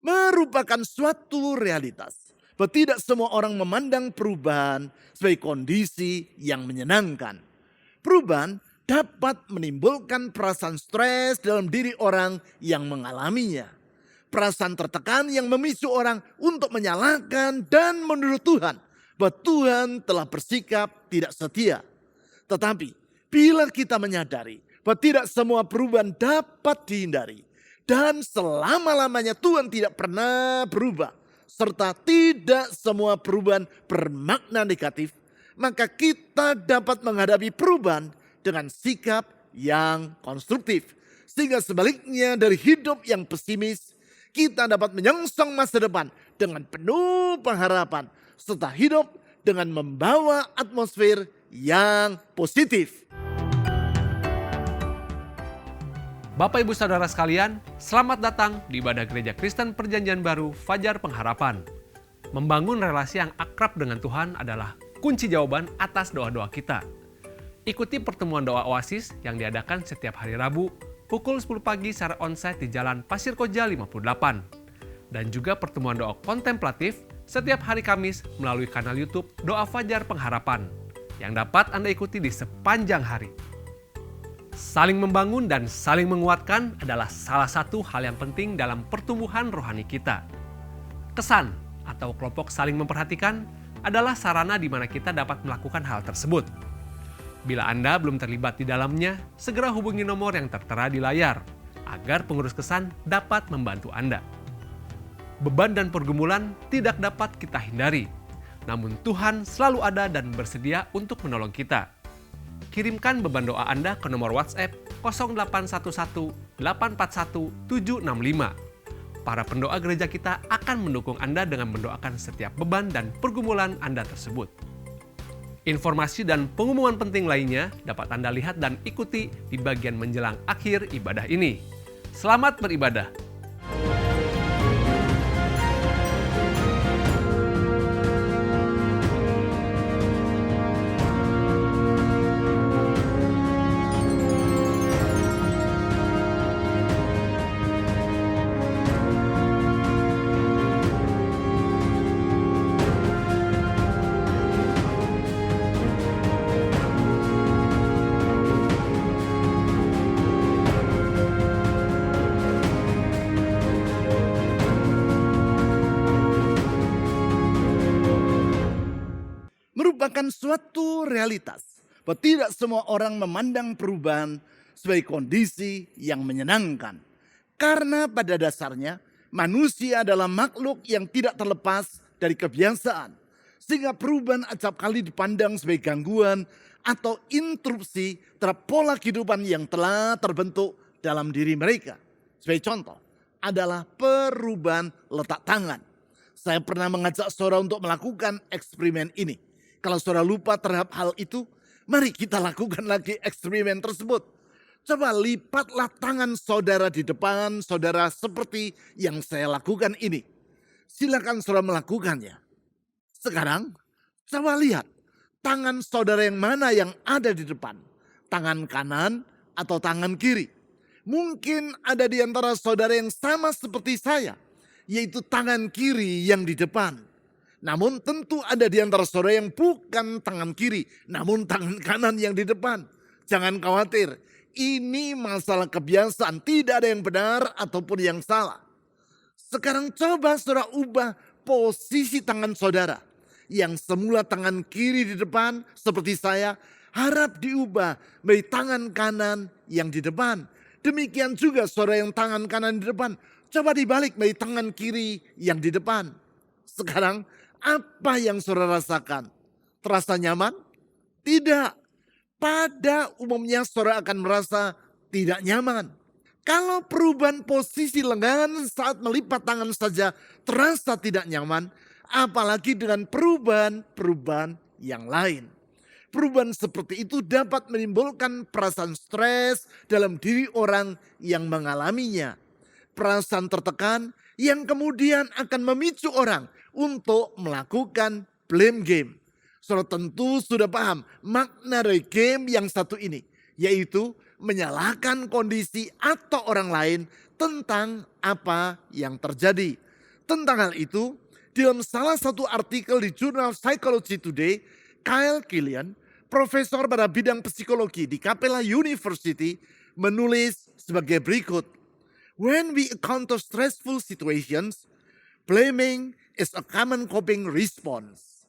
merupakan suatu realitas. Bahwa tidak semua orang memandang perubahan sebagai kondisi yang menyenangkan. Perubahan dapat menimbulkan perasaan stres dalam diri orang yang mengalaminya. Perasaan tertekan yang memicu orang untuk menyalahkan dan menuduh Tuhan bahwa Tuhan telah bersikap tidak setia. Tetapi bila kita menyadari bahwa tidak semua perubahan dapat dihindari dan selama-lamanya Tuhan tidak pernah berubah serta tidak semua perubahan bermakna negatif, maka kita dapat menghadapi perubahan dengan sikap yang konstruktif. Sehingga sebaliknya dari hidup yang pesimis, kita dapat menyongsong masa depan dengan penuh pengharapan serta hidup dengan membawa atmosfer yang positif. Bapak Ibu Saudara sekalian, selamat datang di ibadah Gereja Kristen Perjanjian Baru Fajar Pengharapan. Membangun relasi yang akrab dengan Tuhan adalah kunci jawaban atas doa-doa kita. Ikuti pertemuan doa Oasis yang diadakan setiap hari Rabu pukul 10 pagi secara onsite di Jalan Pasir Koja 58. Dan juga pertemuan doa kontemplatif setiap hari Kamis melalui kanal YouTube Doa Fajar Pengharapan yang dapat Anda ikuti di sepanjang hari. Saling membangun dan saling menguatkan adalah salah satu hal yang penting dalam pertumbuhan rohani kita. Kesan atau kelompok saling memperhatikan adalah sarana di mana kita dapat melakukan hal tersebut. Bila Anda belum terlibat di dalamnya, segera hubungi nomor yang tertera di layar agar pengurus kesan dapat membantu Anda. Beban dan pergumulan tidak dapat kita hindari, namun Tuhan selalu ada dan bersedia untuk menolong kita. Kirimkan beban doa Anda ke nomor WhatsApp 0811 841 765. Para pendoa gereja kita akan mendukung Anda dengan mendoakan setiap beban dan pergumulan Anda tersebut. Informasi dan pengumuman penting lainnya dapat Anda lihat dan ikuti di bagian menjelang akhir ibadah ini. Selamat beribadah. Merupakan suatu realitas bahwa tidak semua orang memandang perubahan sebagai kondisi yang menyenangkan. Karena pada dasarnya manusia adalah makhluk yang tidak terlepas dari kebiasaan. Sehingga perubahan acap kali dipandang sebagai gangguan atau interupsi terhadap pola kehidupan yang telah terbentuk dalam diri mereka. Sebagai contoh adalah perubahan letak tangan. Saya pernah mengajak saudara untuk melakukan eksperimen ini. Kalau saudara lupa terhadap hal itu, mari kita lakukan lagi eksperimen tersebut. Coba lipatlah tangan saudara di depan saudara seperti yang saya lakukan ini. Silakan saudara melakukannya. Sekarang, coba lihat tangan saudara yang mana yang ada di depan. Tangan kanan atau tangan kiri. Mungkin ada di antara saudara yang sama seperti saya, yaitu tangan kiri yang di depan. Namun tentu ada di antara saudara yang bukan tangan kiri, namun tangan kanan yang di depan. Jangan khawatir, ini masalah kebiasaan, tidak ada yang benar ataupun yang salah. Sekarang coba saudara ubah posisi tangan saudara. Yang semula tangan kiri di depan seperti saya, harap diubah menjadi tangan kanan yang di depan. Demikian juga saudara yang tangan kanan di depan, coba dibalik menjadi tangan kiri yang di depan. Sekarang apa yang saudara rasakan? Terasa nyaman? Tidak. Pada umumnya saudara akan merasa tidak nyaman. Kalau perubahan posisi lengan saat melipat tangan saja terasa tidak nyaman, apalagi dengan perubahan-perubahan yang lain. Perubahan seperti itu dapat menimbulkan perasaan stres dalam diri orang yang mengalaminya. Perasaan tertekan yang kemudian akan memicu orang untuk melakukan blame game. Saudara tentu sudah paham makna dari game yang satu ini, yaitu menyalahkan kondisi atau orang lain tentang apa yang terjadi. Tentang hal itu, dalam salah satu artikel di jurnal Psychology Today, Kyle Killian, profesor pada bidang psikologi di Capella University, menulis sebagai berikut. When we encounter stressful situations, blaming is a common coping response.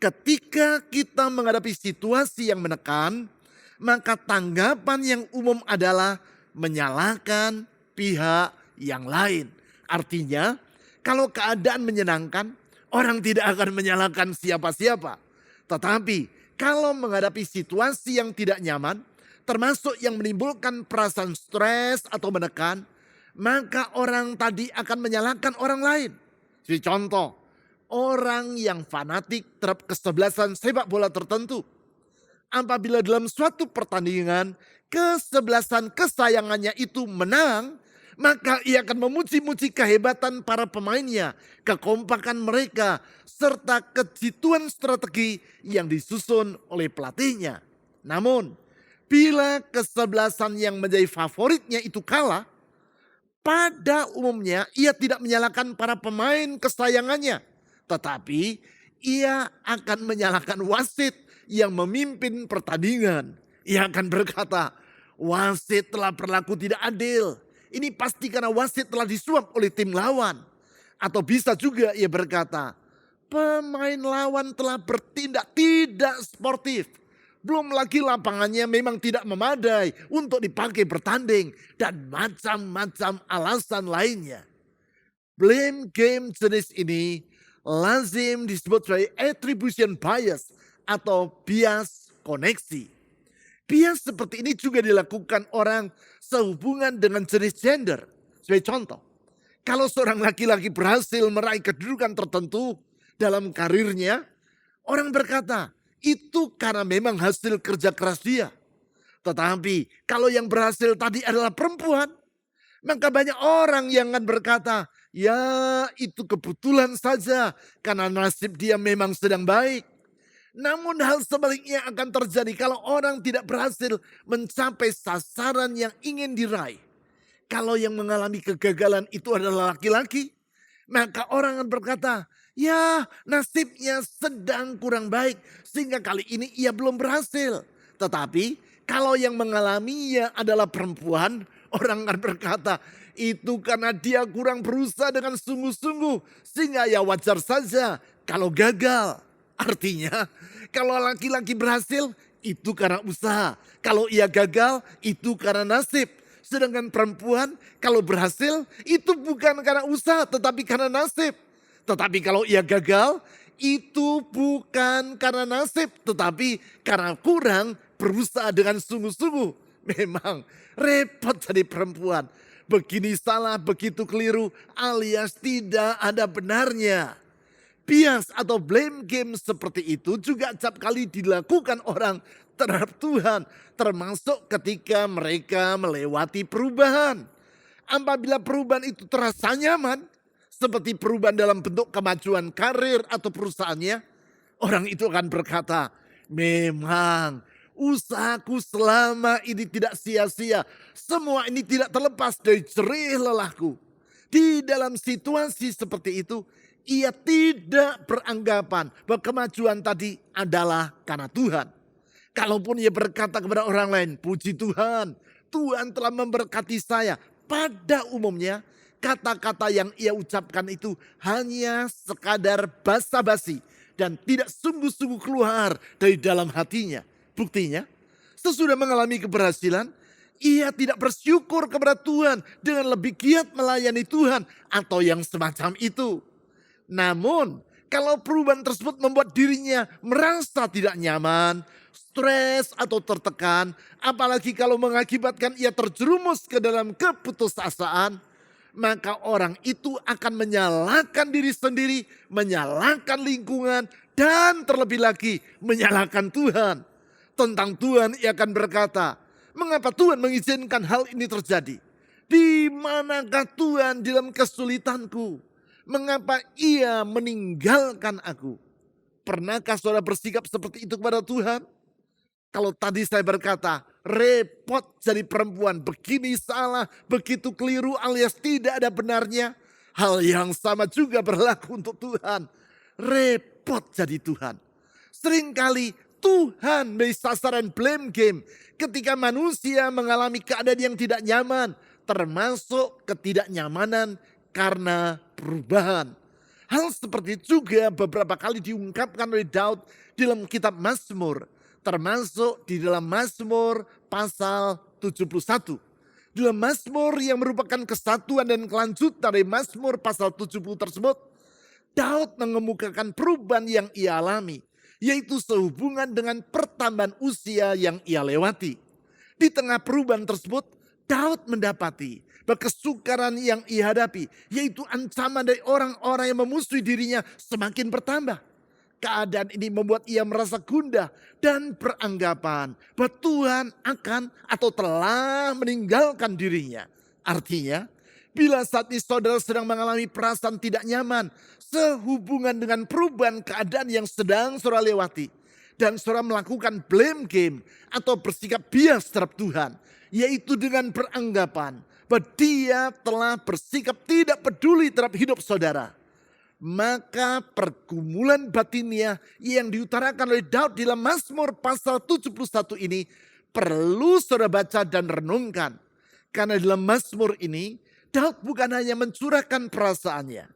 Ketika kita menghadapi situasi yang menekan, maka tanggapan yang umum adalah menyalahkan pihak yang lain. Artinya, kalau keadaan menyenangkan, orang tidak akan menyalahkan siapa-siapa. Tetapi kalau menghadapi situasi yang tidak nyaman, termasuk yang menimbulkan perasaan stres atau menekan, maka orang tadi akan menyalahkan orang lain. Jadi contoh, orang yang fanatik terhadap kesebelasan sepak bola tertentu. Apabila dalam suatu pertandingan, kesebelasan kesayangannya itu menang, maka ia akan memuji-muji kehebatan para pemainnya, kekompakan mereka, serta kejituan strategi yang disusun oleh pelatihnya. Namun, bila kesebelasan yang menjadi favoritnya itu kalah, pada umumnya ia tidak menyalahkan para pemain kesayangannya, tetapi ia akan menyalahkan wasit yang memimpin pertandingan. Ia akan berkata, wasit telah berlaku tidak adil. Ini pasti karena wasit telah disuap oleh tim lawan. Atau bisa juga ia berkata, pemain lawan telah bertindak tidak sportif. Belum lagi lapangannya memang tidak memadai untuk dipakai bertanding. Dan macam-macam alasan lainnya. Blame game jenis ini lazim disebut sebagai attribution bias atau bias koneksi. Bias seperti ini juga dilakukan orang sehubungan dengan jenis gender. Sebagai contoh, kalau seorang laki-laki berhasil meraih kedudukan tertentu dalam karirnya, orang berkata, itu karena memang hasil kerja keras dia. Tetapi kalau yang berhasil tadi adalah perempuan, maka banyak orang yang akan berkata, ya itu kebetulan saja karena nasib dia memang sedang baik. Namun hal sebaliknya akan terjadi kalau orang tidak berhasil mencapai sasaran yang ingin diraih. Kalau yang mengalami kegagalan itu adalah laki-laki, maka orang akan berkata, ya nasibnya sedang kurang baik sehingga kali ini ia belum berhasil. Tetapi kalau yang mengalaminya adalah perempuan, orang akan berkata, itu karena dia kurang berusaha dengan sungguh-sungguh sehingga ya wajar saja kalau gagal. Artinya, kalau laki-laki berhasil, itu karena usaha. Kalau ia gagal, itu karena nasib. Sedangkan perempuan, kalau berhasil, itu bukan karena usaha, tetapi karena nasib. Tetapi kalau ia gagal, itu bukan karena nasib, tetapi karena kurang berusaha dengan sungguh-sungguh. Memang repot jadi perempuan. Begini salah, begitu keliru, alias tidak ada benarnya. Bias atau blame game seperti itu juga acap kali dilakukan orang terhadap Tuhan. Termasuk ketika mereka melewati perubahan. Apabila perubahan itu terasa nyaman, seperti perubahan dalam bentuk kemajuan karir atau perusahaannya, orang itu akan berkata, memang usahaku selama ini tidak sia-sia. Semua ini tidak terlepas dari jerih lelahku. Di dalam situasi seperti itu, ia tidak beranggapan bahwa kemajuan tadi adalah karena Tuhan. Kalaupun ia berkata kepada orang lain, puji Tuhan, Tuhan telah memberkati saya. Pada umumnya, kata-kata yang ia ucapkan itu hanya sekadar basa-basi dan tidak sungguh-sungguh keluar dari dalam hatinya. Buktinya, sesudah mengalami keberhasilan, ia tidak bersyukur kepada Tuhan dengan lebih giat melayani Tuhan atau yang semacam itu. Namun, kalau perubahan tersebut membuat dirinya merasa tidak nyaman, stres atau tertekan, apalagi kalau mengakibatkan ia terjerumus ke dalam keputusasaan, maka orang itu akan menyalahkan diri sendiri, menyalahkan lingkungan, dan terlebih lagi menyalahkan Tuhan. Tentang Tuhan ia akan berkata, mengapa Tuhan mengizinkan hal ini terjadi? Di manakah Tuhan dalam kesulitanku? Mengapa ia meninggalkan aku? Pernahkah saudara bersikap seperti itu kepada Tuhan? Kalau tadi saya berkata, repot jadi perempuan, begini salah, begitu keliru alias tidak ada benarnya. Hal yang sama juga berlaku untuk Tuhan. Repot jadi Tuhan. Seringkali Tuhan menjadi sasaran blame game ketika manusia mengalami keadaan yang tidak nyaman, termasuk ketidaknyamanan karena perubahan. Hal seperti itu juga beberapa kali diungkapkan oleh Daud dalam kitab Mazmur, termasuk di dalam Mazmur pasal 71. Dalam Mazmur yang merupakan kesatuan dan kelanjutan dari Mazmur pasal 70 tersebut, Daud mengemukakan perubahan yang ia alami, yaitu sehubungan dengan pertambahan usia yang ia lewati. Di tengah perubahan tersebut, Daud mendapati kesukaran yang ia hadapi, yaitu ancaman dari orang-orang yang memusuhi dirinya semakin bertambah. Keadaan ini membuat ia merasa gundah dan beranggapan bahwa Tuhan akan atau telah meninggalkan dirinya. Artinya, bila saat ini saudara sedang mengalami perasaan tidak nyaman sehubungan dengan perubahan keadaan yang sedang saudara lewati, dan saudara melakukan blame game atau bersikap bias terhadap Tuhan, yaitu dengan beranggapan bahwa Dia telah bersikap tidak peduli terhadap hidup saudara, maka pergumulan batiniah yang diutarakan oleh Daud dalam Mazmur pasal 71 ini perlu saudara baca dan renungkan. Karena dalam Mazmur ini Daud bukan hanya mencurahkan perasaannya,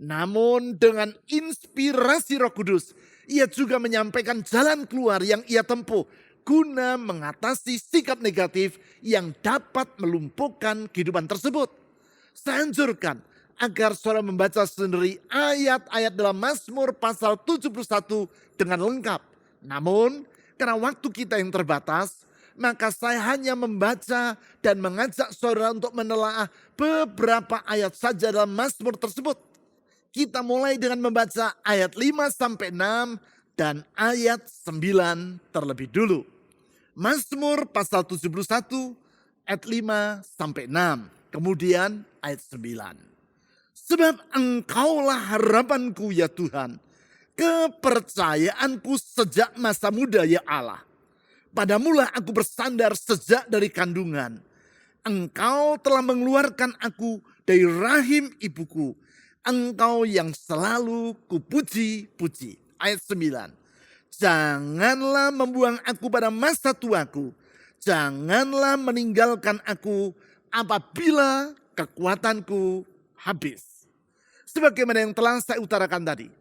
namun dengan inspirasi Roh Kudus ia juga menyampaikan jalan keluar yang ia tempuh guna mengatasi sikap negatif yang dapat melumpuhkan kehidupan tersebut. Saya anjurkan agar saudara membaca sendiri ayat-ayat dalam Mazmur pasal 71 dengan lengkap. Namun karena waktu kita yang terbatas, maka saya hanya membaca dan mengajak saudara untuk menelaah beberapa ayat saja dalam Mazmur tersebut. Kita mulai dengan membaca ayat 5 sampai 6 dan ayat 9 terlebih dulu. Mazmur pasal 71 ayat 5 sampai 6. Kemudian ayat 9. Sebab Engkaulah harapanku ya Tuhan, kepercayaanku sejak masa muda ya Allah. Padamulah aku bersandar sejak dari kandungan. Engkau telah mengeluarkan aku dari rahim ibuku. Engkau yang selalu kupuji-puji. Ayat 9. Janganlah membuang aku pada masa tuaku. Janganlah meninggalkan aku apabila kekuatanku habis. Sebagaimana yang telah saya utarakan tadi,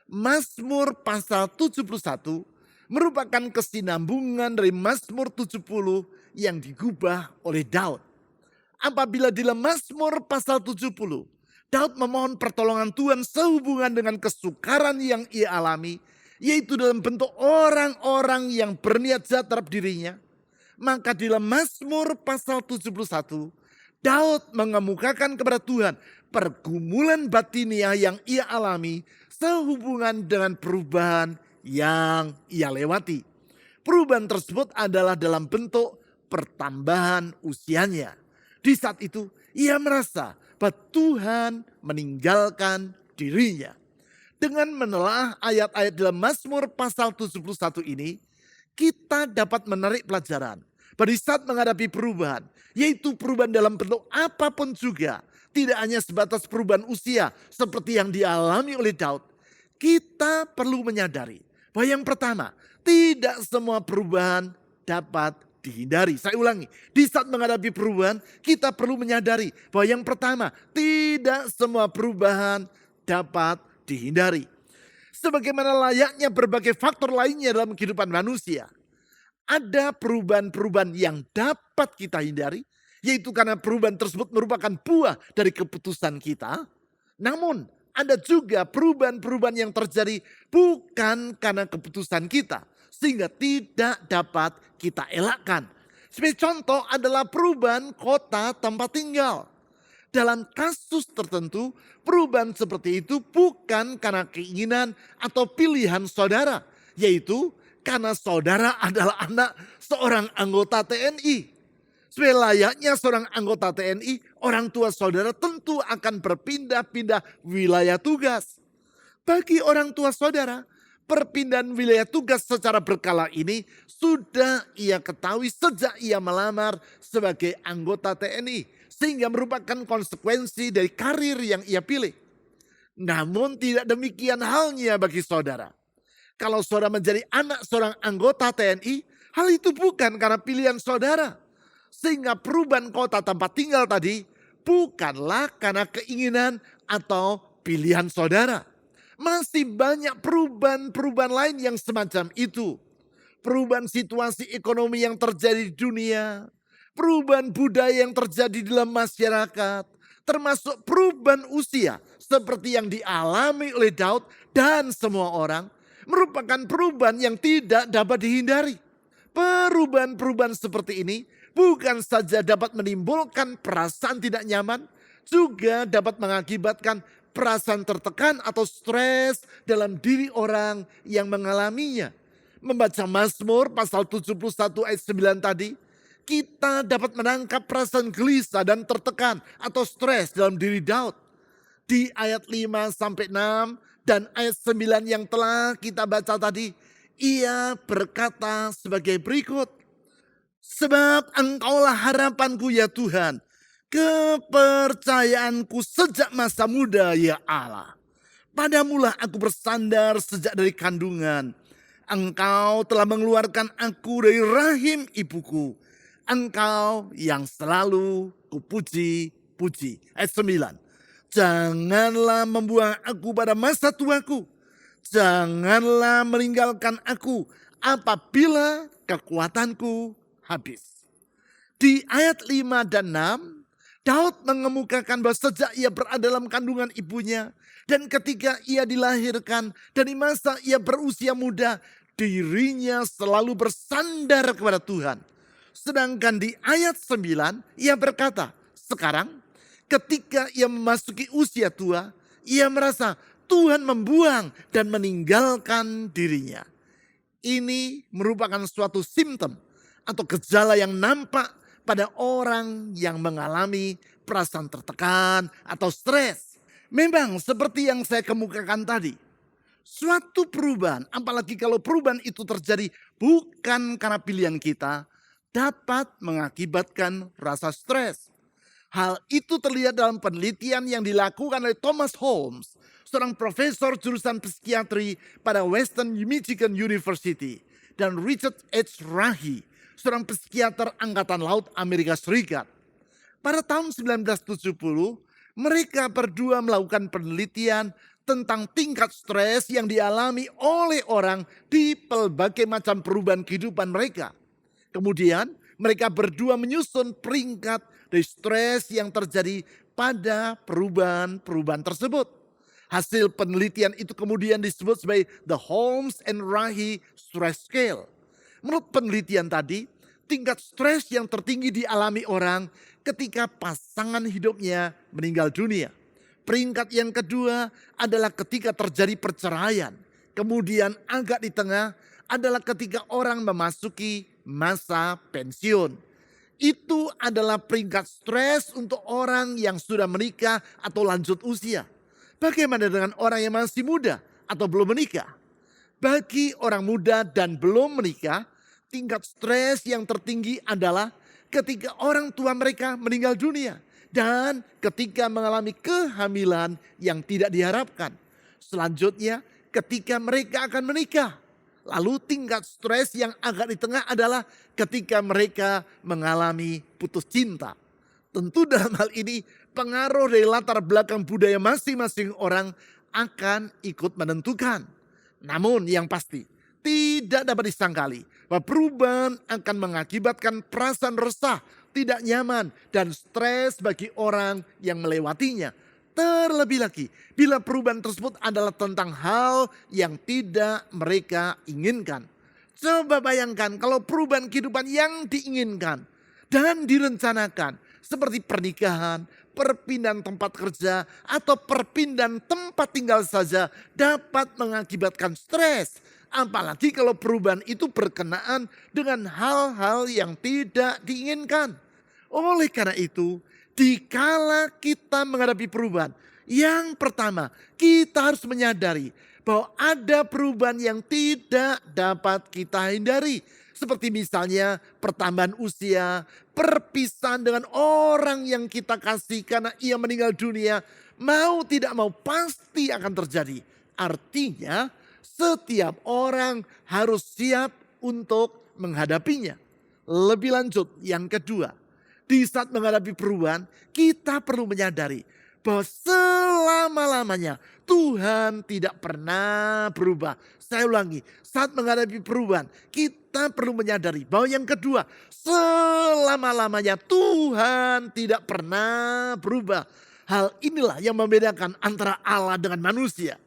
Mazmur pasal 71 merupakan kesinambungan dari Mazmur 70 yang digubah oleh Daud. Apabila dalam Mazmur pasal 70, Daud memohon pertolongan Tuhan sehubungan dengan kesukaran yang ia alami, yaitu dalam bentuk orang-orang yang berniat jahat terhadap dirinya. Maka dalam Mazmur pasal 71, Daud mengemukakan kepada Tuhan pergumulan batiniah yang ia alami sehubungan dengan perubahan yang ia lewati. Perubahan tersebut adalah dalam bentuk pertambahan usianya. Di saat itu ia merasa bahwa Tuhan meninggalkan dirinya. Dengan menelaah ayat-ayat dalam Mazmur pasal 71 ini, kita dapat menarik pelajaran. Pada saat menghadapi perubahan, yaitu perubahan dalam bentuk apapun juga, tidak hanya sebatas perubahan usia seperti yang dialami oleh Daud, kita perlu menyadari bahwa yang pertama, tidak semua perubahan dapat dihindari. Saya ulangi, di saat menghadapi perubahan, kita perlu menyadari bahwa yang pertama, tidak semua perubahan dapat dihindari. Sebagaimana layaknya berbagai faktor lainnya dalam kehidupan manusia, ada perubahan-perubahan yang dapat kita hindari, yaitu karena perubahan tersebut merupakan buah dari keputusan kita. Namun ada juga perubahan-perubahan yang terjadi bukan karena keputusan kita, sehingga tidak dapat kita elakkan. Sebagai contoh adalah perubahan kota tempat tinggal. Dalam kasus tertentu, perubahan seperti itu bukan karena keinginan atau pilihan saudara, yaitu karena saudara adalah anak seorang anggota TNI. Sebagai layaknya seorang anggota TNI, orang tua saudara tentu akan berpindah-pindah wilayah tugas. Bagi orang tua saudara, perpindahan wilayah tugas secara berkala ini sudah ia ketahui sejak ia melamar sebagai anggota TNI. sehingga merupakan konsekuensi dari karir yang ia pilih. Namun tidak demikian halnya bagi saudara. Kalau saudara menjadi anak seorang anggota TNI, hal itu bukan karena pilihan saudara. Sehingga perubahan kota tempat tinggal tadi bukanlah karena keinginan atau pilihan saudara. Masih banyak perubahan-perubahan lain yang semacam itu. Perubahan situasi ekonomi yang terjadi di dunia, perubahan budaya yang terjadi di dalam masyarakat, termasuk perubahan usia seperti yang dialami oleh Daud dan semua orang, merupakan perubahan yang tidak dapat dihindari. Perubahan-perubahan seperti ini bukan saja dapat menimbulkan perasaan tidak nyaman, juga dapat mengakibatkan perasaan tertekan atau stres dalam diri orang yang mengalaminya. Membaca Mazmur pasal 71 ayat 9 tadi, kita dapat menangkap perasaan gelisah dan tertekan atau stres dalam diri Daud. Di ayat 5 sampai 6 dan ayat 9 yang telah kita baca tadi, ia berkata sebagai berikut. Sebab engkaulah harapanku ya Tuhan, kepercayaanku sejak masa muda ya Allah. Padamulah aku bersandar sejak dari kandungan. Engkau telah mengeluarkan aku dari rahim ibuku. Engkau yang selalu kupuji-puji. Ayat 9. Janganlah membuang aku pada masa tuaku. Janganlah meninggalkan aku apabila kekuatanku habis. Di ayat 5 dan 6, Daud mengemukakan bahwa sejak ia berada dalam kandungan ibunya dan ketika ia dilahirkan dan di masa ia berusia muda, dirinya selalu bersandar kepada Tuhan. Sedangkan di ayat 9 ia berkata, sekarang ketika ia memasuki usia tua, ia merasa Tuhan membuang dan meninggalkan dirinya. Ini merupakan suatu simptom atau gejala yang nampak pada orang yang mengalami perasaan tertekan atau stres. Memang seperti yang saya kemukakan tadi, suatu perubahan, apalagi kalau perubahan itu terjadi bukan karena pilihan kita, dapat mengakibatkan rasa stres. Hal itu terlihat dalam penelitian yang dilakukan oleh Thomas Holmes, seorang profesor jurusan psikiatri pada Western Michigan University, dan Richard H. Rahi, seorang psikiater Angkatan Laut Amerika Serikat. Pada tahun 1970, mereka berdua melakukan penelitian tentang tingkat stres yang dialami oleh orang di pelbagai macam perubahan kehidupan mereka. Kemudian mereka berdua menyusun peringkat dari stres yang terjadi pada perubahan-perubahan tersebut. Hasil penelitian itu kemudian disebut sebagai the Holmes and Rahi Stress Scale. Menurut penelitian tadi, tingkat stres yang tertinggi dialami orang ketika pasangan hidupnya meninggal dunia. Peringkat yang kedua adalah ketika terjadi perceraian. Kemudian agak di tengah adalah ketika orang memasuki masa pensiun. Itu adalah peringkat stres untuk orang yang sudah menikah atau lanjut usia. Bagaimana dengan orang yang masih muda atau belum menikah? Bagi orang muda dan belum menikah, tingkat stres yang tertinggi adalah ketika orang tua mereka meninggal dunia dan ketika mengalami kehamilan yang tidak diharapkan. Selanjutnya, ketika mereka akan menikah. Lalu tingkat stres yang agak di tengah adalah ketika mereka mengalami putus cinta. Tentu dalam hal ini pengaruh dari latar belakang budaya masing-masing orang akan ikut menentukan. Namun yang pasti tidak dapat disangkali bahwa perubahan akan mengakibatkan perasaan resah, tidak nyaman dan stres bagi orang yang melewatinya. Terlebih lagi bila perubahan tersebut adalah tentang hal yang tidak mereka inginkan. Coba bayangkan kalau perubahan kehidupan yang diinginkan dan direncanakan seperti pernikahan, perpindahan tempat kerja, atau perpindahan tempat tinggal saja dapat mengakibatkan stres. Apalagi kalau perubahan itu berkenaan dengan hal-hal yang tidak diinginkan. Oleh karena itu, dikala kita menghadapi perubahan, yang pertama kita harus menyadari bahwa ada perubahan yang tidak dapat kita hindari. Seperti misalnya pertambahan usia, perpisahan dengan orang yang kita kasih karena ia meninggal dunia, mau tidak mau pasti akan terjadi. Artinya setiap orang harus siap untuk menghadapinya. Lebih lanjut, yang kedua, di saat menghadapi perubahan, kita perlu menyadari bahwa selama-lamanya Tuhan tidak pernah berubah. Saya ulangi, saat menghadapi perubahan, kita perlu menyadari bahwa yang kedua, selama-lamanya Tuhan tidak pernah berubah. Hal inilah yang membedakan antara Allah dengan manusia.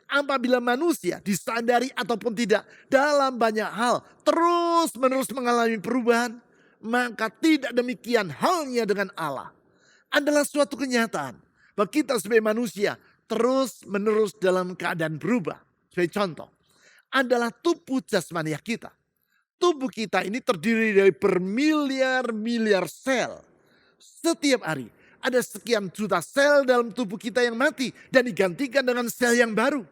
Apabila manusia disadari ataupun tidak dalam banyak hal terus-menerus mengalami perubahan, maka tidak demikian halnya dengan Allah. Adalah suatu kenyataan bahwa kita sebagai manusia terus-menerus dalam keadaan berubah. Sebagai contoh, adalah tubuh jasmania kita. Tubuh kita ini terdiri dari bermiliar-miliar sel. Setiap hari ada sekian juta sel dalam tubuh kita yang mati dan digantikan dengan sel yang baru.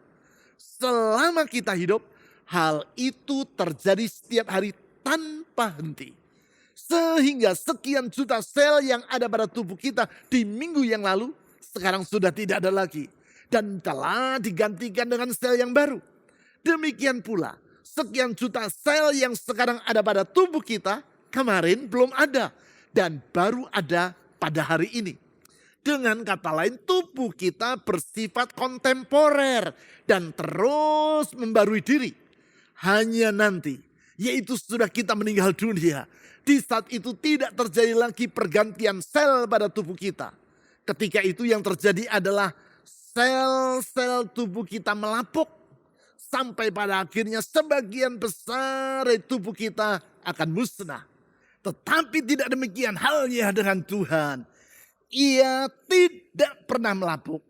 Selama kita hidup, hal itu terjadi setiap hari tanpa henti. Sehingga sekian juta sel yang ada pada tubuh kita di minggu yang lalu, sekarang sudah tidak ada lagi. Dan telah digantikan dengan sel yang baru. Demikian pula, sekian juta sel yang sekarang ada pada tubuh kita, kemarin belum ada. Dan baru ada pada hari ini. Dengan kata lain, tubuh kita bersifat kontemporer dan terus membarui diri. Hanya nanti, yaitu sudah kita meninggal dunia, di saat itu tidak terjadi lagi pergantian sel pada tubuh kita. Ketika itu yang terjadi adalah sel-sel tubuh kita melapuk. Sampai pada akhirnya sebagian besar dari tubuh kita akan musnah. Tetapi tidak demikian halnya dengan Tuhan. Ia tidak pernah melapuk.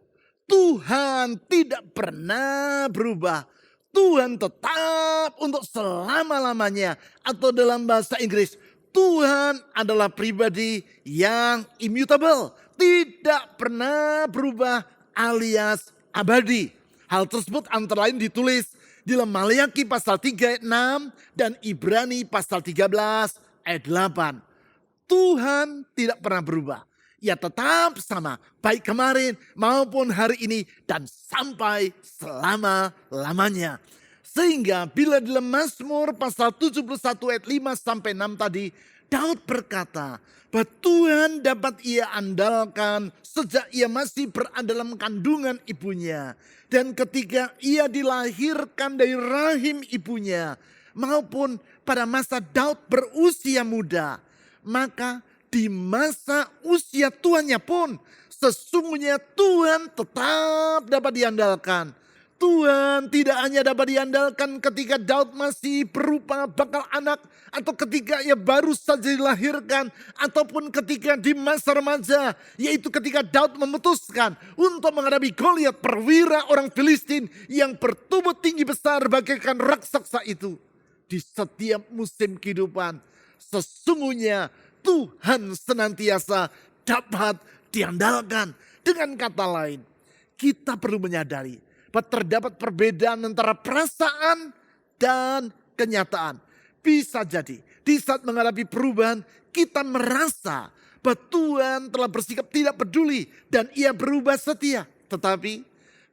Tuhan tidak pernah berubah. Tuhan tetap untuk selama-lamanya. Atau dalam bahasa Inggris, Tuhan adalah pribadi yang immutable. Tidak pernah berubah alias abadi. Hal tersebut antara lain ditulis di dalam Maleakhi pasal 3 ayat 6 dan Ibrani pasal 13 ayat 8. Tuhan tidak pernah berubah. Ia tetap sama, baik kemarin maupun hari ini dan sampai selama-lamanya. Sehingga bila dalam Mazmur pasal 71 ayat 5 sampai 6 tadi, Daud berkata bahwa Tuhan dapat ia andalkan sejak ia masih berada dalam kandungan ibunya. Dan ketika ia dilahirkan dari rahim ibunya, maupun pada masa Daud berusia muda, maka di masa usia tuanya pun sesungguhnya Tuhan tetap dapat diandalkan. Tuhan tidak hanya dapat diandalkan ketika Daud masih berupa bakal anak, atau ketika ia baru saja dilahirkan, ataupun ketika di masa remaja, yaitu ketika Daud memutuskan untuk menghadapi Goliat, perwira orang Filistin yang bertubuh tinggi besar bagaikan raksasa itu. Di setiap musim kehidupan, sesungguhnya Tuhan senantiasa dapat diandalkan. Dengan kata lain, kita perlu menyadari bahwa terdapat perbedaan antara perasaan dan kenyataan. Bisa jadi di saat menghadapi perubahan, kita merasa bahwa Tuhan telah bersikap tidak peduli dan ia berubah setia. Tetapi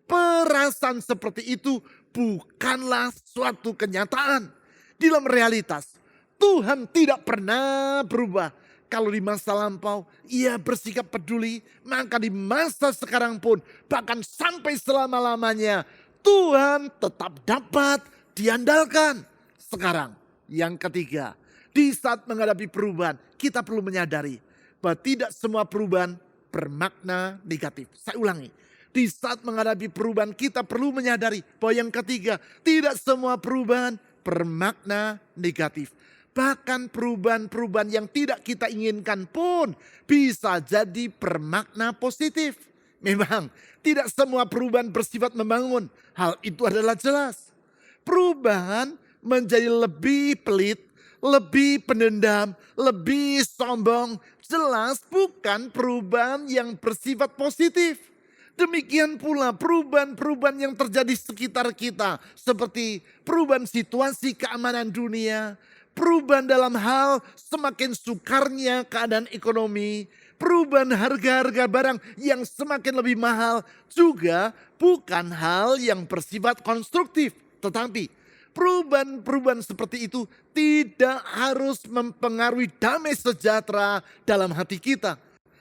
perasaan seperti itu bukanlah suatu kenyataan. Di dalam realitas, Tuhan tidak pernah berubah. Kalau di masa lampau ia bersikap peduli, maka di masa sekarang pun bahkan sampai selama-lamanya Tuhan tetap dapat diandalkan. Sekarang yang ketiga, di saat menghadapi perubahan kita perlu menyadari bahwa tidak semua perubahan bermakna negatif. Saya ulangi, di saat menghadapi perubahan kita perlu menyadari bahwa yang ketiga, tidak semua perubahan bermakna negatif. Bahkan perubahan-perubahan yang tidak kita inginkan pun bisa jadi bermakna positif. Memang tidak semua perubahan bersifat membangun. Hal itu adalah jelas. Perubahan menjadi lebih pelit, lebih pendendam, lebih sombong. Jelas bukan perubahan yang bersifat positif. Demikian pula perubahan-perubahan yang terjadi sekitar kita. Seperti perubahan situasi keamanan dunia, perubahan dalam hal semakin sukarnya keadaan ekonomi, perubahan harga-harga barang yang semakin lebih mahal juga bukan hal yang bersifat konstruktif. Tetapi perubahan-perubahan seperti itu tidak harus mempengaruhi damai sejahtera dalam hati kita.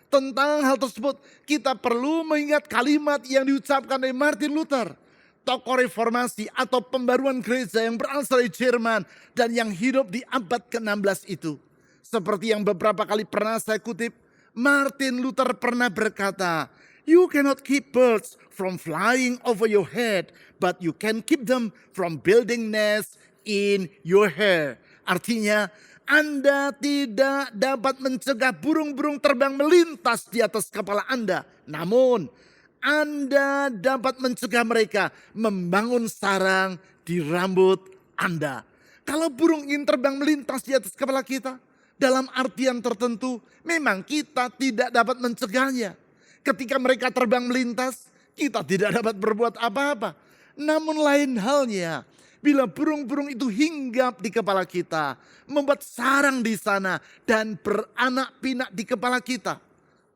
Tentang hal tersebut, kita perlu mengingat kalimat yang diucapkan oleh Martin Luther, tokoh reformasi atau pembaruan gereja yang berasal dari Jerman dan yang hidup di abad ke-16 itu. Seperti yang beberapa kali pernah saya kutip, Martin Luther pernah berkata, "You cannot keep birds from flying over your head, but you can keep them from building nests in your hair." Artinya, Anda tidak dapat mencegah burung-burung terbang melintas di atas kepala Anda. Namun, Anda dapat mencegah mereka membangun sarang di rambut Anda. Kalau burung ingin terbang melintas di atas kepala kita, dalam artian tertentu, memang kita tidak dapat mencegahnya. Ketika mereka terbang melintas, kita tidak dapat berbuat apa-apa. Namun lain halnya, bila burung-burung itu hinggap di kepala kita, membuat sarang di sana dan beranak pinak di kepala kita.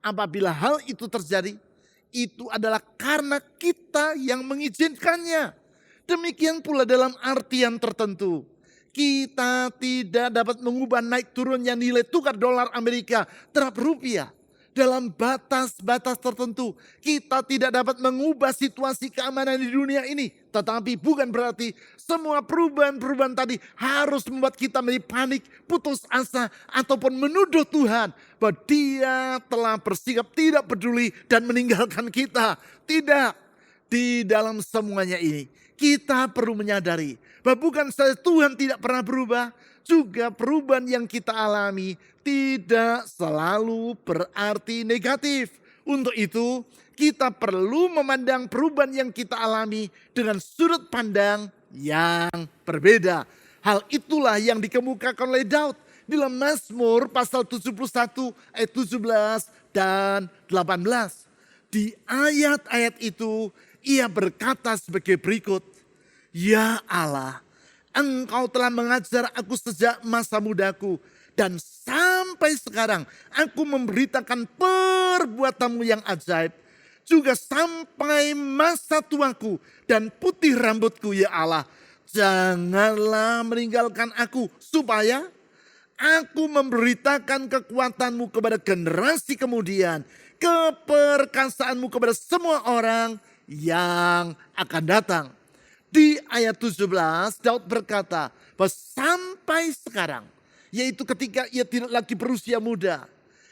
Apabila hal itu terjadi, itu adalah karena kita yang mengizinkannya. Demikian pula dalam artian tertentu. Kita tidak dapat mengubah naik turunnya nilai tukar dolar Amerika terhadap rupiah. Dalam batas-batas tertentu, kita tidak dapat mengubah situasi keamanan di dunia ini. Tetapi bukan berarti semua perubahan-perubahan tadi harus membuat kita menjadi panik, putus asa, ataupun menuduh Tuhan bahwa Dia telah bersikap tidak peduli dan meninggalkan kita. Tidak. Di dalam semuanya ini, kita perlu menyadari bahwa bukan saja Tuhan tidak pernah berubah, juga perubahan yang kita alami tidak selalu berarti negatif. Untuk itu, kita perlu memandang perubahan yang kita alami dengan sudut pandang yang berbeda. Hal itulah yang dikemukakan oleh Daud di dalam Mazmur pasal 71 ayat 17 dan 18. Di ayat-ayat itu ia berkata sebagai berikut, "Ya Allah, Engkau telah mengajar aku sejak masa mudaku, dan sampai sekarang aku memberitakan perbuatanmu yang ajaib. Juga sampai masa tuaku dan putih rambutku, ya Allah. Janganlah meninggalkan aku, supaya aku memberitakan kekuatanmu kepada generasi kemudian, keperkasaanmu kepada semua orang yang akan datang." Di ayat 17 Daud berkata bahwa sampai sekarang, yaitu ketika ia tidak lagi berusia muda,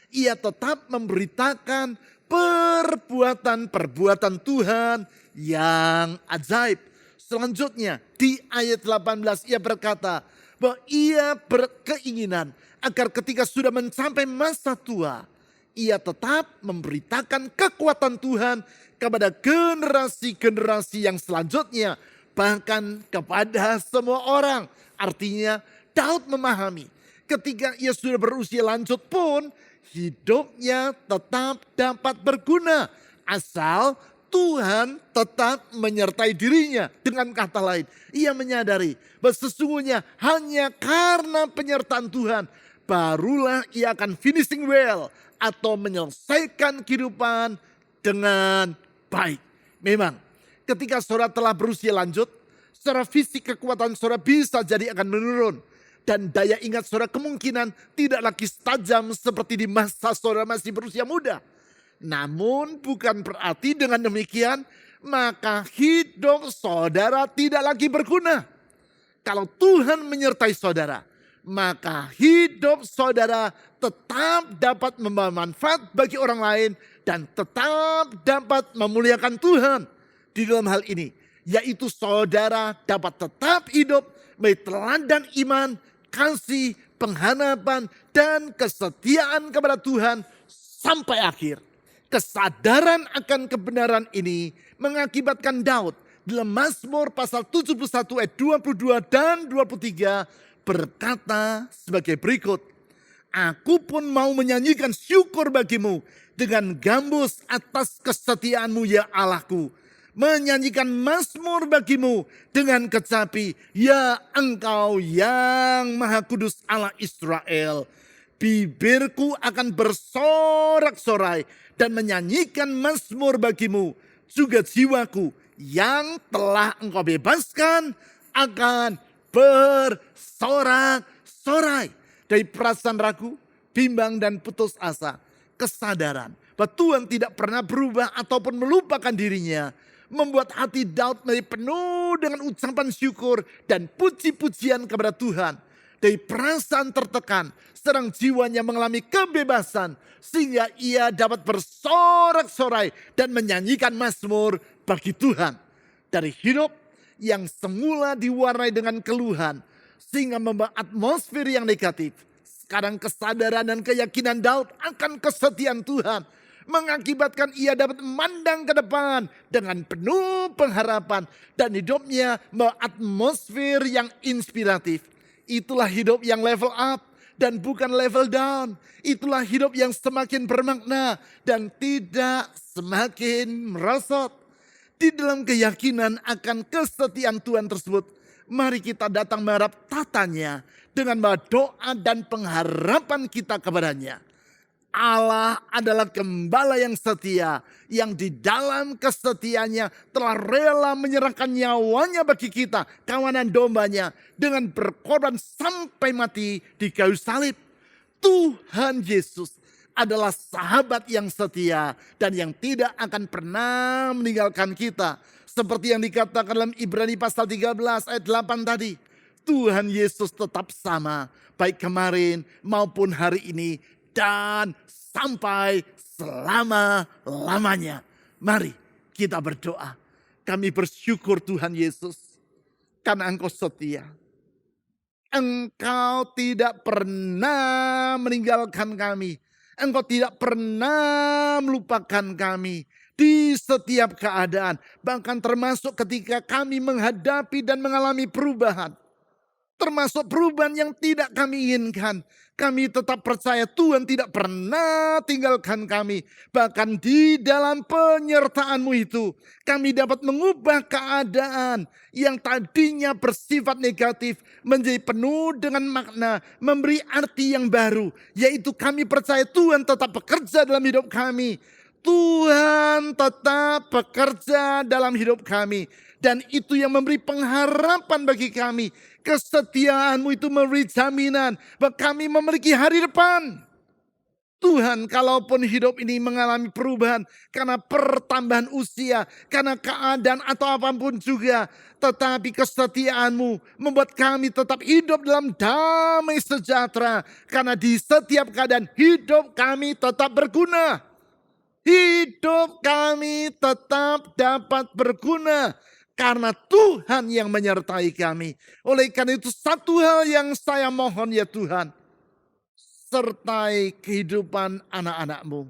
ia tetap memberitakan perbuatan-perbuatan Tuhan yang ajaib. Selanjutnya di ayat 18 ia berkata bahwa ia berkeinginan agar ketika sudah mencapai masa tua, ia tetap memberitakan kekuatan Tuhan kepada generasi-generasi yang selanjutnya, bahkan kepada semua orang. Artinya Daud memahami ketika ia sudah berusia lanjut pun hidupnya tetap dapat berguna asal Tuhan tetap menyertai dirinya. Dengan kata lain, ia menyadari bahwa sesungguhnya hanya karena penyertaan Tuhan barulah ia akan finishing well atau menyelesaikan kehidupan dengan baik. Memang ketika saudara telah berusia lanjut, secara fisik kekuatan saudara bisa jadi akan menurun. Dan daya ingat saudara kemungkinan tidak lagi tajam seperti di masa saudara masih berusia muda. Namun bukan berarti dengan demikian maka hidup saudara tidak lagi berguna. Kalau Tuhan menyertai saudara, maka hidup saudara tetap dapat membawa manfaat bagi orang lain dan tetap dapat memuliakan Tuhan. Di dalam hal ini, yaitu saudara dapat tetap hidup menjadi teladan iman, kasih, pengharapan, dan kesetiaan kepada Tuhan sampai akhir. Kesadaran akan kebenaran ini mengakibatkan Daud dalam Mazmur pasal 71 ayat 22 dan 23 berkata sebagai berikut, "Aku pun mau menyanyikan syukur bagimu dengan gambus atas kesetiaanmu, ya Allahku. menyanyikan mazmur bagimu dengan kecapi, ya Engkau yang Maha Kudus Allah Israel. Bibirku akan bersorak-sorai dan menyanyikan mazmur bagimu. Juga jiwaku yang telah Engkau bebaskan akan bersorak-sorai. Dari perasaan ragu, bimbang dan putus asa, kesadaran bahwa Tuhan tidak pernah berubah ataupun melupakan dirinya, membuat hati Daud menjadi penuh dengan ucapan syukur dan puji-pujian kepada Tuhan. Dari perasaan tertekan, serang jiwanya mengalami kebebasan sehingga ia dapat bersorak-sorai dan menyanyikan mazmur bagi Tuhan. Dari hidup yang semula diwarnai dengan keluhan sehingga membawa atmosfer yang negatif, sekarang kesadaran dan keyakinan Daud akan kesetiaan Tuhan mengakibatkan ia dapat memandang ke depan dengan penuh pengharapan dan hidupnya membawa atmosfer yang inspiratif. Itulah hidup yang level up dan bukan level down. Itulah hidup yang semakin bermakna dan tidak semakin merosot. Di dalam keyakinan akan kesetiaan Tuhan tersebut, mari kita datang mengharap tatanya dengan membawa doa dan pengharapan kita kepadanya. Allah adalah gembala yang setia, yang di dalam kesetiaannya telah rela menyerahkan nyawanya bagi kita, kawanan dombanya, dengan berkorban sampai mati di kayu salib. Tuhan Yesus adalah sahabat yang setia dan yang tidak akan pernah meninggalkan kita. Seperti yang dikatakan dalam Ibrani pasal 13 ayat 8 tadi. Tuhan Yesus tetap sama, baik kemarin maupun hari ini, dan sampai selama-lamanya. Mari kita berdoa. Kami bersyukur Tuhan Yesus karena Engkau setia. Engkau tidak pernah meninggalkan kami. Engkau tidak pernah melupakan kami di setiap keadaan. Bahkan termasuk ketika kami menghadapi dan mengalami perubahan. Termasuk perubahan yang tidak kami inginkan. Kami tetap percaya Tuhan tidak pernah tinggalkan kami. Bahkan di dalam penyertaan-Mu itu, kami dapat mengubah keadaan yang tadinya bersifat negatif menjadi penuh dengan makna, memberi arti yang baru. Yaitu kami percaya Tuhan tetap bekerja dalam hidup kami. Tuhan tetap bekerja dalam hidup kami. Dan itu yang memberi pengharapan bagi kami. Kesetiaan-Mu itu memberi jaminan bahwa kami memiliki hari depan. Tuhan, kalaupun hidup ini mengalami perubahan karena pertambahan usia, karena keadaan atau apapun juga, tetapi kesetiaan-Mu membuat kami tetap hidup dalam damai sejahtera. Karena di setiap keadaan hidup kami tetap berguna. Hidup kami tetap dapat berguna. Karena Tuhan yang menyertai kami. Oleh karena itu satu hal yang saya mohon ya Tuhan. Sertai kehidupan anak-anak-Mu.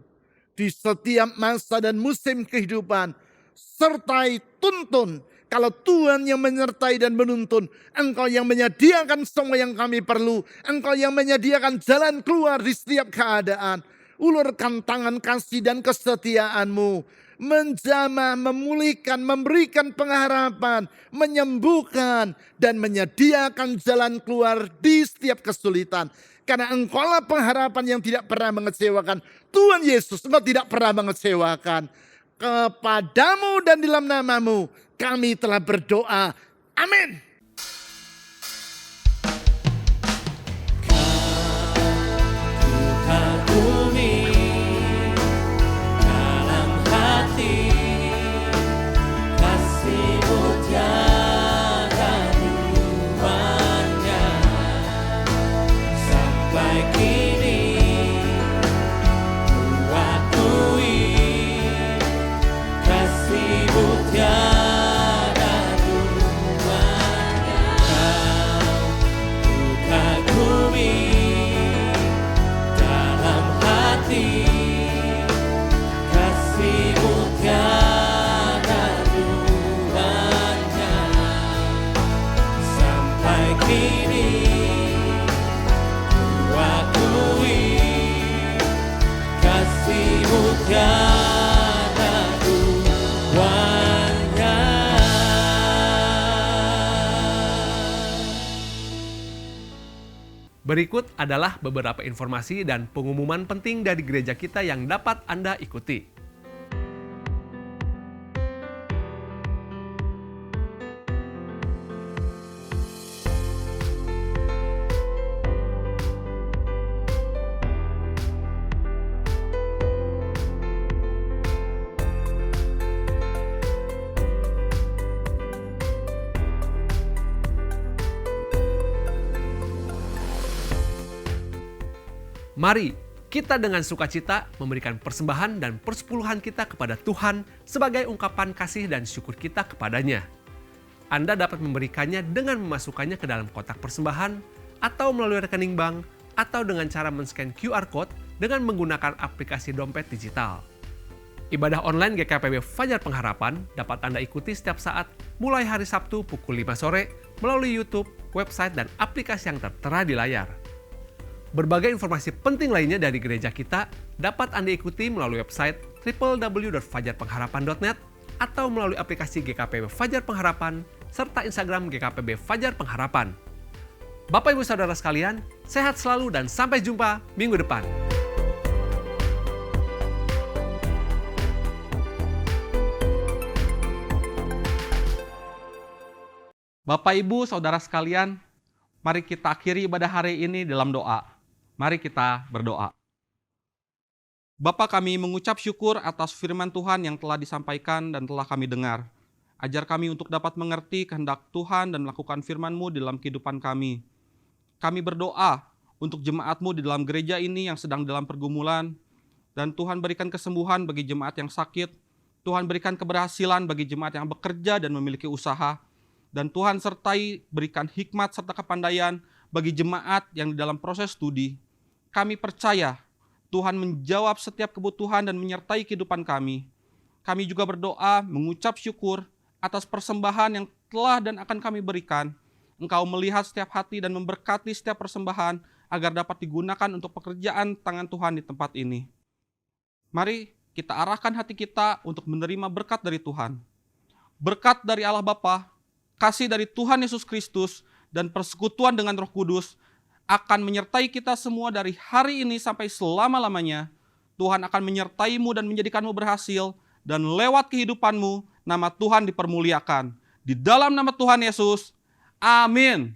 Di setiap masa dan musim kehidupan. Sertai tuntun. Kalau Tuhan yang menyertai dan menuntun. Engkau yang menyediakan semua yang kami perlu. Engkau yang menyediakan jalan keluar di setiap keadaan. Ulurkan tangan kasih dan kesetiaan-Mu. Menjamah, memulihkan, memberikan pengharapan, menyembuhkan, dan menyediakan jalan keluar di setiap kesulitan. Karena Engkaulah pengharapan yang tidak pernah mengecewakan. Tuhan Yesus, Engkau tidak pernah mengecewakan. Kepadamu dan dalam nama-Mu kami telah berdoa. Amin. Tiada duanya. Berikut adalah beberapa informasi dan pengumuman penting dari gereja kita yang dapat Anda ikuti. Mari kita dengan sukacita memberikan persembahan dan persepuluhan kita kepada Tuhan sebagai ungkapan kasih dan syukur kita kepadanya. Anda dapat memberikannya dengan memasukkannya ke dalam kotak persembahan, atau melalui rekening bank, atau dengan cara men-scan QR Code dengan menggunakan aplikasi dompet digital. Ibadah online GKPB Fajar Pengharapan dapat Anda ikuti setiap saat mulai hari Sabtu pukul 5 sore melalui YouTube, website, dan aplikasi yang tertera di layar. Berbagai informasi penting lainnya dari gereja kita dapat Anda ikuti melalui website www.fajarpengharapan.net atau melalui aplikasi GKPB Fajar Pengharapan serta Instagram GKPB Fajar Pengharapan. Bapak Ibu Saudara sekalian, sehat selalu dan sampai jumpa minggu depan. Bapak Ibu Saudara sekalian, mari kita akhiri ibadah hari ini dalam doa. Mari kita berdoa. Bapa, kami mengucap syukur atas firman Tuhan yang telah disampaikan dan telah kami dengar. Ajar kami untuk dapat mengerti kehendak Tuhan dan melakukan firman-Mu di dalam kehidupan kami. Kami berdoa untuk jemaat-Mu di dalam gereja ini yang sedang dalam pergumulan, dan Tuhan berikan kesembuhan bagi jemaat yang sakit. Tuhan berikan keberhasilan bagi jemaat yang bekerja dan memiliki usaha. Dan Tuhan sertai berikan hikmat serta kepandaian bagi jemaat yang di dalam proses studi. Kami percaya Tuhan menjawab setiap kebutuhan dan menyertai kehidupan kami. Kami juga berdoa mengucap syukur atas persembahan yang telah dan akan kami berikan. Engkau melihat setiap hati dan memberkati setiap persembahan agar dapat digunakan untuk pekerjaan tangan Tuhan di tempat ini. Mari kita arahkan hati kita untuk menerima berkat dari Tuhan. Berkat dari Allah Bapa, kasih dari Tuhan Yesus Kristus, dan persekutuan dengan Roh Kudus akan menyertai kita semua dari hari ini sampai selama-lamanya. Tuhan akan menyertaimu dan menjadikanmu berhasil, dan lewat kehidupanmu, nama Tuhan dipermuliakan. Di dalam nama Tuhan Yesus, amin.